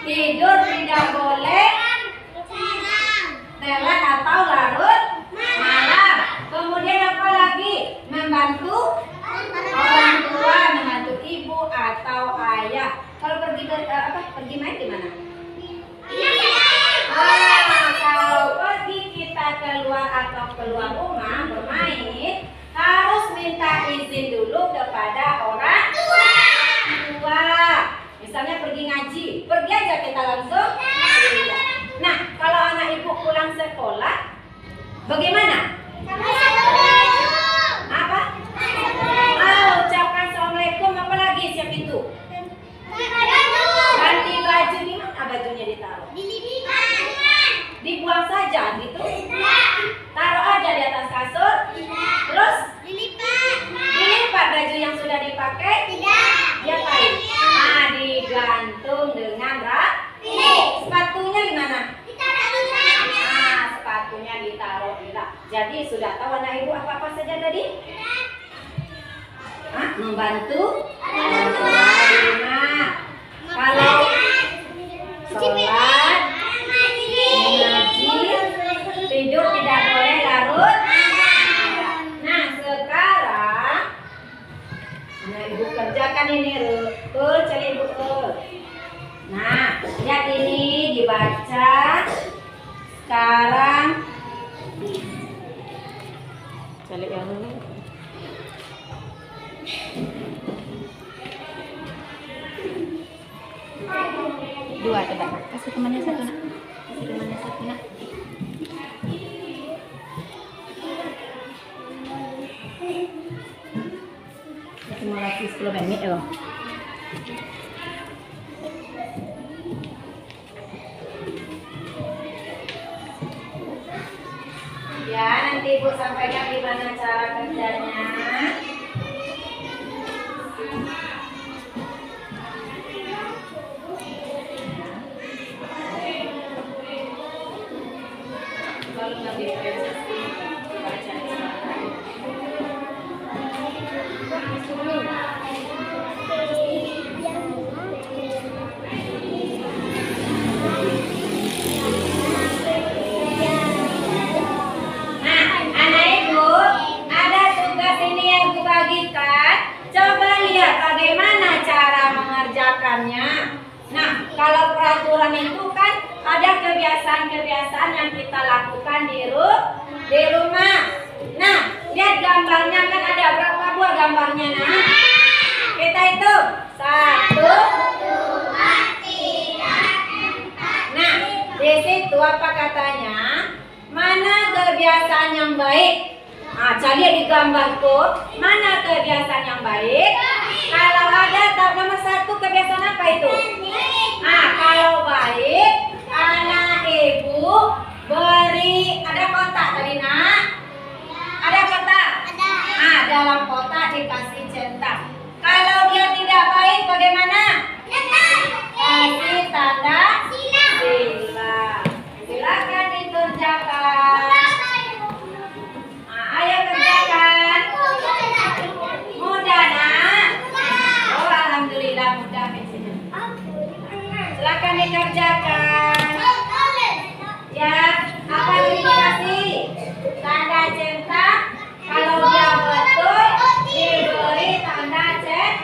Tidur tidak boleh telat atau larut malam. Kemudian apa lagi? Membantu orang tua, membantu ibu atau ayah. Kalau pergi pergi main di mana? Kalau pergi kita keluar atau keluar rumah bermain, harus minta izin dulu kepada orang tua. Misalnya pergi ngaji, pergi aja kita langsung. Nah, kalau anak ibu pulang sekolah, bagaimana? Apa? Ucapkan assalamualaikum. Apa lagi? Siap itu? Ganti baju. Di mana bajunya ditaruh? Dibuang saja gitu? Taruh aja di atas kasur. Terus? Dilipat baju yang sudah dipakai? Diapain? Digantung dengan rapi. Sepatunya di mana? Sepatunya ditaruh di rak. Jadi sudah tahu anak ibu apa saja tadi? Membantu di rumah. Kalau sholat, mengaji, tidur tidak boleh larut. Nah, sekarang anak ibu kerjakan ini, Rul, cari ibu. Nah, lihat ini dibaca. Sekarang cari yang ini. Dua coba. Kasih temannya satu nak. Kasih temannya satu nak. Kasih mau lagi 10 menit loh. Ya, nanti ibu sampaikan gimana cara kerjanya. Kalau nggak diferensiasi, baca Nah, kalau peraturan itu kan ada kebiasaan-kebiasaan yang kita lakukan di rumah. Nah, lihat gambarnya kan ada berapa buah gambarnya nah? Kita hitung 1, 2, 3, 4. Nah, di situ apa katanya? Mana kebiasaan yang baik? Cari di gambarku, mana kebiasaan yang baik? Kalau ada nomor 1 kebiasaan apa itu? Kalau baik, anak ibu beri, ada kotak tadi nak? Ada kotak? Dalam kotak dikasih centang. Kalau dia tidak baik bagaimana? Kasih tanda sila. Silakan dikerjakan. Ayo kerjakan. Mudah nak? Oh, alhamdulillah mudah biasanya. Silakan dikerjakan. Ya, apa yang dikasih? Tanda centang. Kalau dia betul, diberi tanda centang.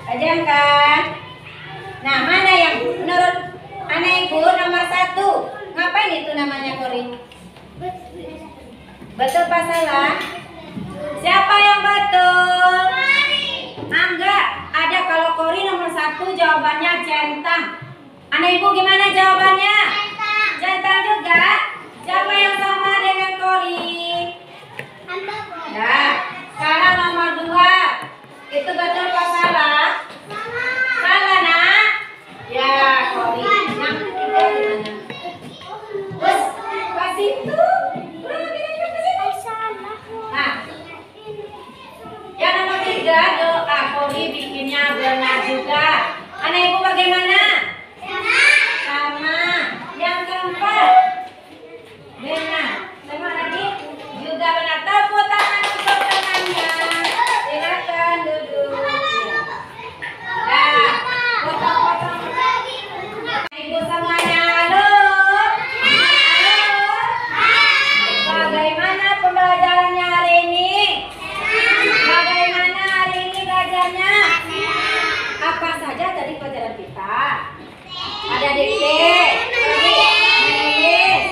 Pajangkan. Nah, mana yang menurut anak ibu nomor 1. Ngapain itu namanya kori? Betul apa salah? Siapa yang betul? Enggak, ada kalau kori nomor 1 jawabannya centang. Anak ibu gimana jawabannya? Centang juga. Siapa yang sama dengan kori? Nah, sekarang nomor 2. Itu betul apa salah? Salah nak? Ya, kori. Nah, kita gimana? Terus, pas itu. Nah, yang nomor 3 doa kori bikinnya benar juga. Anak ibu bagaimana? Sama. Yang keempat benar. Sama lagi juga benar. Tepuk tangan untuk temannya. Silakan duduk. Nah, potong-potong. Ibu semuanya halo. Bagaimana pembelajarannya hari ini? Bagaimana hari ini belajarnya? Apa saja tadi pelajaran kita? Ada dikte, menulis.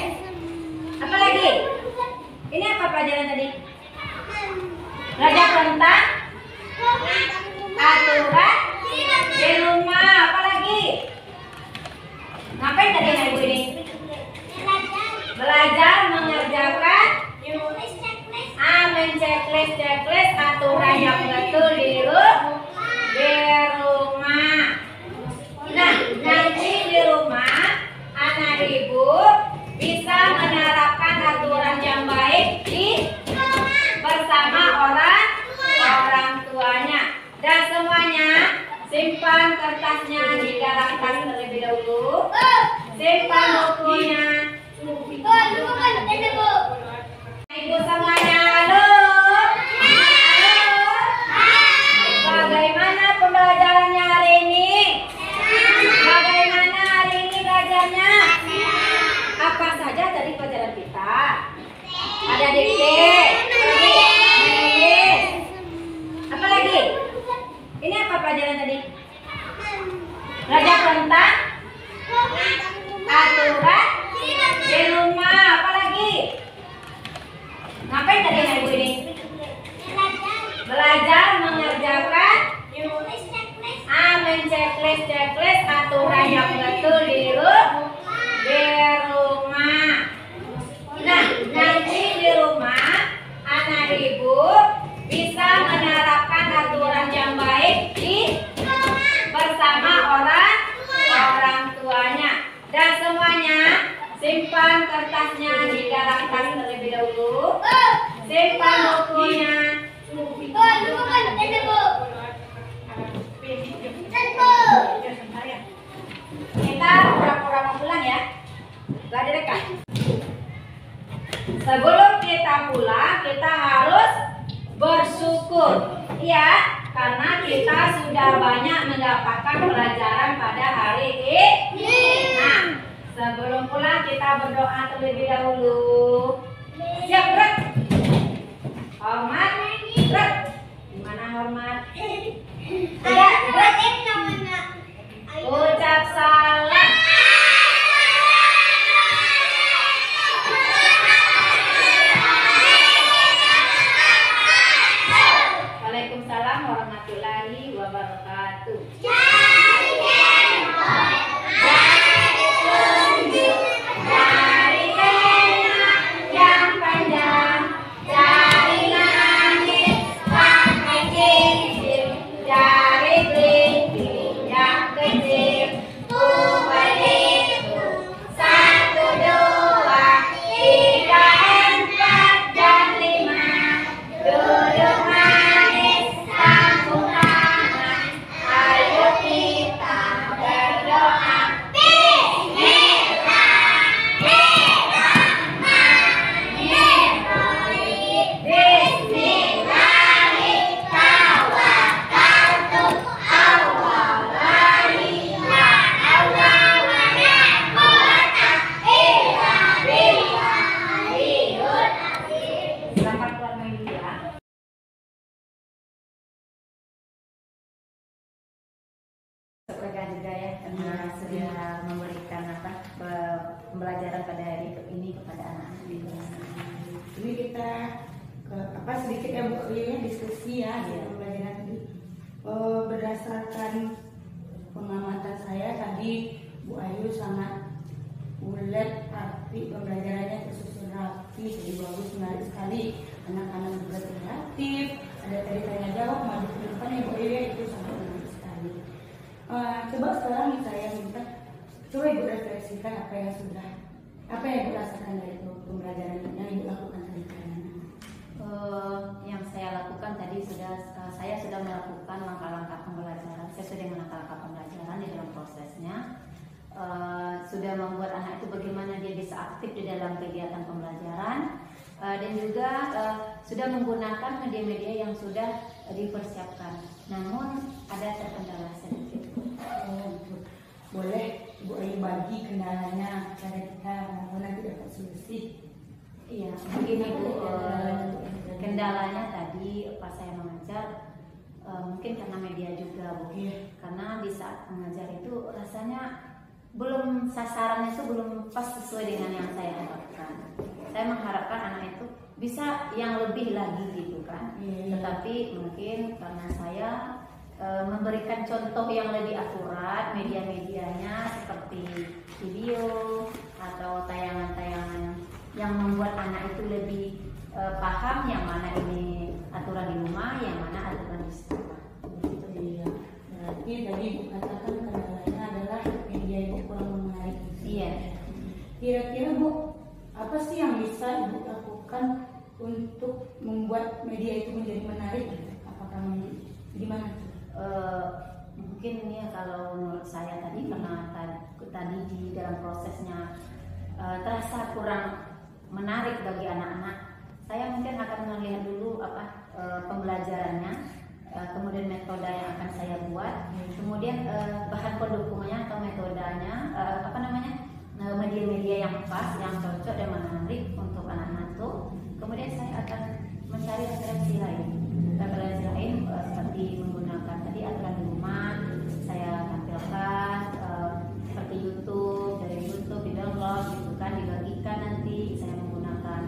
Apa lagi? Ini apa pelajaran tadi? Belajar tentang aturan di rumah. Apa lagi? Ngapain tadi ibu ini? Belajar mengerjakan checklist aturan yang betul di rumah. Nah, nanti di rumah anak ibu bisa menerapkan aturan yang baik bersama orang tuanya. Dan semuanya simpan kertasnya di dalam tas terlebih dahulu. Simpan bukunya. Ibu semuanya halo. Bagaimana pembelajarannya hari ini? Bagaimana hari ini belajarnya? Apa saja tadi pelajaran kita? Ada dikte, menulis. Apa lagi? Ini apa pelajaran tadi? Belajar tentang aturan di rumah. Apa lagi? Ngapain tadi ibu ini? Belajar mengerjakan checklist aturan yang betul di rumah. Nah, nanti di rumah anak ibu bisa menerapkan aturan yang baik bersama orang tuanya. Dan semuanya simpan kertasnya di dalam tas terlebih dahulu. Simpan bukunya. Kita pura-pura mau pulang ya. Gak direkam. Sebelum kita pulang, kita harus bersyukur. Ya, karena kita sudah banyak mendapatkan pelajaran pada hari ini. Nah, sebelum pulang kita berdoa terlebih dahulu. Siap, Brek? Hormat, Brek. Gimana hormat? Ya, Brek. Ucap salam. Waalaikumsalam warahmatullahi wabarakatuh. Jari kelingking yang kecil, pembelajaran pada hari ini kepada anak-anak di kelas. Ini kita sedikit ya Bu ya diskusi ya pembelajaran tadi. Berdasarkan pengamatan saya tadi Bu Ayu sangat ulet, rapi, pembelajarannya tersusun rapi, jadi bagus, menarik sekali. Anak-anak juga kreatif, ada tadi tanya jawab, maju ke depan ya Bu Ayu ya, itu sangat menarik sekali. Coba sekarang saya minta coba Ibu refleksikan apa yang Ibu rasakan dari pembelajaran yang Ibu lakukan tadi. Yang saya lakukan tadi saya sudah melakukan langkah-langkah pembelajaran. Saya sudah melakukan langkah pembelajaran di dalam prosesnya. Sudah membuat anak itu bagaimana dia bisa aktif di dalam kegiatan pembelajaran, dan juga sudah menggunakan media-media yang sudah dipersiapkan. Namun ada terkendala sedikit. Boleh Bu Ayu bagi kendalanya kepada kita, namun nanti dapat solusi. Iya, begini Bu, kendalanya tadi pas saya mengajar mungkin karena media juga Bu. Karena di saat mengajar itu rasanya belum sasarannya itu belum pas sesuai dengan yang saya harapkan. Saya mengharapkan anak itu bisa yang lebih lagi gitu kan. Tetapi mungkin karena saya memberikan contoh yang lebih akurat, media-medianya seperti video atau tayangan-tayangan yang membuat anak itu lebih paham yang mana ini aturan di rumah, yang mana aturan di sekolah. Iya. Berarti tadi Bu katakan kendalanya adalah media itu kurang menarik. Iya. Kira-kira Bu, apa sih yang bisa Ibu lakukan untuk membuat media itu menjadi menarik? Apakah gimana? Mungkin ini ya, kalau menurut saya tadi karena tadi di dalam prosesnya terasa kurang menarik bagi anak-anak. Saya mungkin akan melihat dulu pembelajarannya, kemudian metode yang akan saya buat, kemudian bahan pendukungnya atau metodenya, media-media yang pas, yang cocok dan menarik untuk anak-anak itu. Kemudian saya akan mencari referensi lain, seperti menggunakan tadi aturan di rumah, saya tampilkan seperti YouTube, dari YouTube di download gitu kan, dibagikan nanti saya menggunakan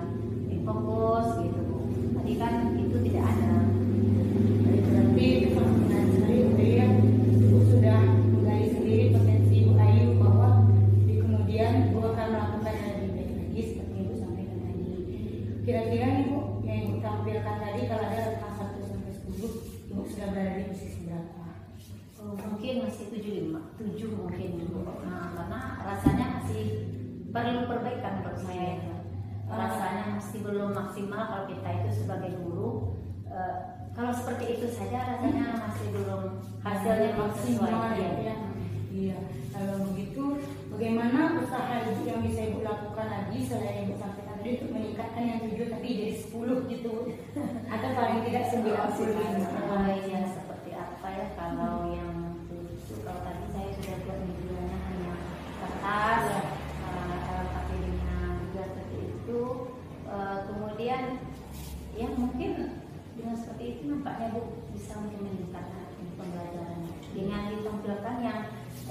Infocus gitu Bu. Tadi kan itu tidak ada. Berarti itu sangat menarik sekali Bu ya. Ibu sudah menggali sendiri potensi Bu Ayu bahwa di kemudian Ibu akan melakukan yang lebih baik lagi seperti Ibu sampaikan tadi. Kira-kira nih Bu, yang Ibu tampilkan tadi kalau ada rentang 1 sampai 10, Ibu sudah berada di posisi berapa? Mungkin masih 7 mungkin Bu. Karena rasanya masih perlu perbaikan menurut saya. Rasanya masih belum maksimal kalau kita itu sebagai guru. Kalau seperti itu saja rasanya masih belum hasilnya maksimal sesuai. ya. Iya. Kalau begitu, bagaimana usaha Ibu yang bisa Ibu lakukan lagi selain Ibu sampaikan tadi untuk meningkatkan yang 7 tadi jadi 10 gitu, atau paling tidak 9? Iya, seperti apa ya kalau yang 7, kalau tadi saya sudah buat medianya hanya kertas, pakai dengan juga seperti itu. Kemudian ya mungkin dengan seperti itu nampaknya Bu bisa meningkatkan pembelajaran dengan ditampilkan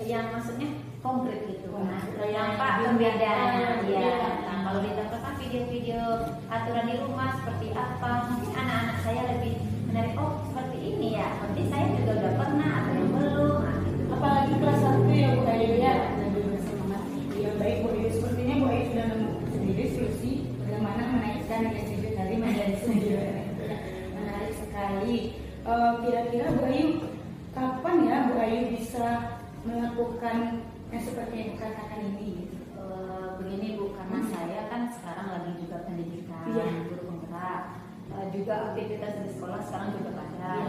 yang maksudnya konkret gitu. Nampak perbedaannya ya. Nah, kalau ditampilkan video-video aturan di rumah seperti apa, mungkin anak-anak saya lebih menarik. Oh seperti ini ya, berarti saya juga udah pernah atau yang belum. Apalagi kelas 1 ya Bu Ayu ya, lebih bersemangat. Yang baik Bu Ayu, sepertinya Bu Ayu sudah menemukan sendiri solusi bagaimana menaikkan yang 7 tadi menjadi 9. Menarik sekali. Kira-kira Bu Ayu, kapan ya Bu Ayu bisa melakukan yang seperti yang dikatakan ini? Begini Bu, karena saya kan sekarang lagi juga pendidikan, guru penggerak, juga aktivitas di sekolah sekarang juga banyak.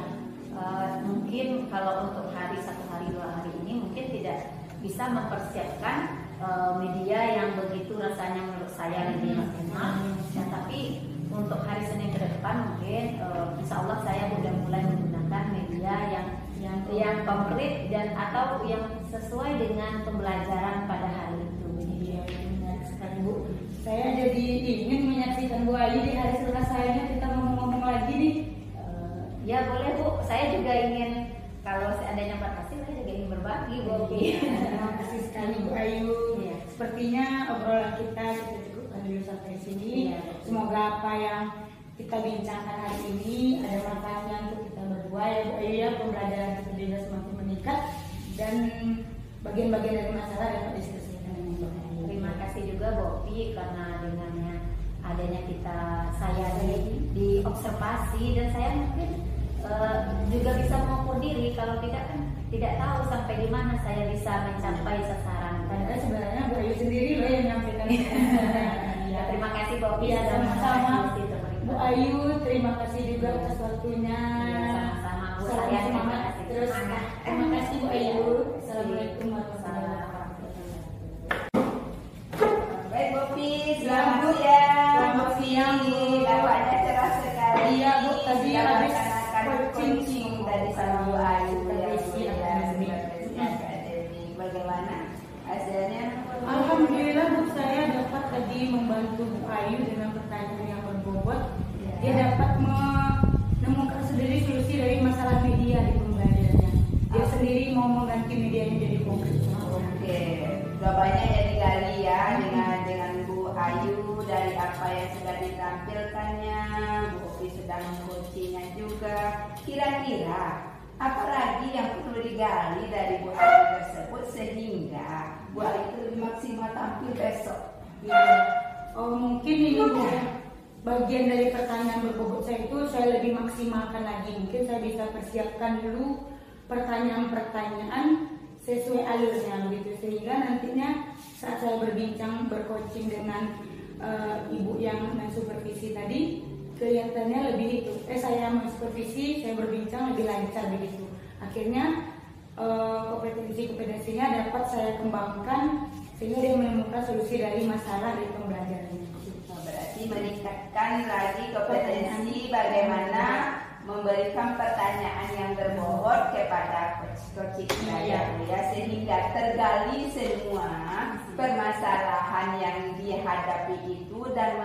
Mungkin kalau untuk hari 1 hari 2 hari ini mungkin tidak bisa mempersiapkan media yang begitu rasanya menurut saya lebih maksimal. Tapi untuk hari Senin ke depan mungkin insya Allah saya sudah mulai menggunakan media yang konkret dan atau yang sesuai dengan pembelajaran pada hari itu. Iya, benar sekali Bu. Saya jadi ingin menyaksikan Bu Ayu di hari selesainya kita ngomong-ngomong lagi nih. Ya boleh Bu, saya juga ingin kalau seandainya berhasil saya juga ingin berbagi Bu. Terima kasih sekali Bu Ayu. Iya. Seperti sepertinya obrolan kita cukupkan dulu sampai sini. Iya. Semoga apa yang kita bincangkan hari ini ada manfaatnya untuk kita berdua ya Bu Ayu ya, pembelajaran kita juga semakin meningkat dan bagian-bagian dari masalah dapat diselesaikan dengan baik. Terima kasih juga Bopi karena dengannya adanya saya diobservasi dan saya mungkin juga bisa mengukur diri, kalau tidak kan tidak tahu sampai di mana saya bisa mencapai sasaran. Padahal sebenarnya Bu Ayu sendiri loh yang menyampaikan. Ya, terima kasih Bopi Ya, sudah sama-sama. menghadirkan situ. Bu Ayu, terima kasih juga atas waktunya. Sama-sama Bu, Salam saya terima semangat. kasih. Terus Semangat. terima kasih Bu Ayu. Assalamualaikum warahmatullahi wabarakatuh. Baik Bopi, selamat siang. Selamat siang, Bu. Nampaknya cerah sekali. Iya, Bu, tadi Sudah habis melaksanakan coaching tadi sama Bu Ayu ya, Supervisi Bu, ya, akademik. supervisi akademik. Bagaimana hasilnya? Alhamdulillah Bu, saya dapat tadi membantu Bu Ayu dengan pertanyaan yang berbobot. Dia dapat menemukan sendiri solusi dari masalah media di pembelajarannya. Dia sendiri mau mengganti medianya jadi konkret. Oke, jawabannya ya digali ya dengan Bu Ayu dari apa yang sudah ditampilkannya. Bu Opi sudah mengcoachingnya juga. Kira-kira apa lagi yang perlu digali dari Bu Ayu tersebut sehingga Bu Ayu itu lebih maksimal tampil besok? Ya. Oh, mungkin ini Bu, bagian dari pertanyaan berbobot saya itu saya lebih maksimalkan lagi. Mungkin saya bisa persiapkan dulu pertanyaan-pertanyaan sesuai alurnya begitu, sehingga nantinya saat saya berbincang bercoaching dengan ibu yang mensupervisi tadi kelihatannya lebih itu saya mensupervisi, saya berbincang lebih lancar begitu. Akhirnya kompetensinya dapat saya kembangkan sehingga dia menemukan solusi dari masalah di pembelajarannya. Berarti meningkatkan lagi kompetensi bagaimana memberikan pertanyaan yang berbobot kepada coach saya ya, sehingga tergali semua permasalahan yang dihadapi itu dan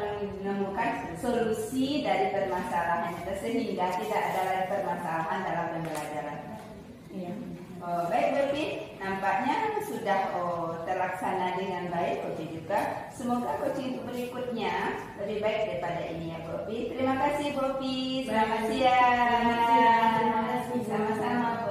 menemukan solusi dari permasalahan itu sehingga tidak ada lagi permasalahan dalam pembelajaran. Iya. Baik Bopi, nampaknya sudah terlaksana dengan baik Bopi juga. Semoga coaching untuk berikutnya lebih baik daripada ini ya Bopi. Terima kasih Bopi. Selamat siang. Terima kasih. Sama-sama.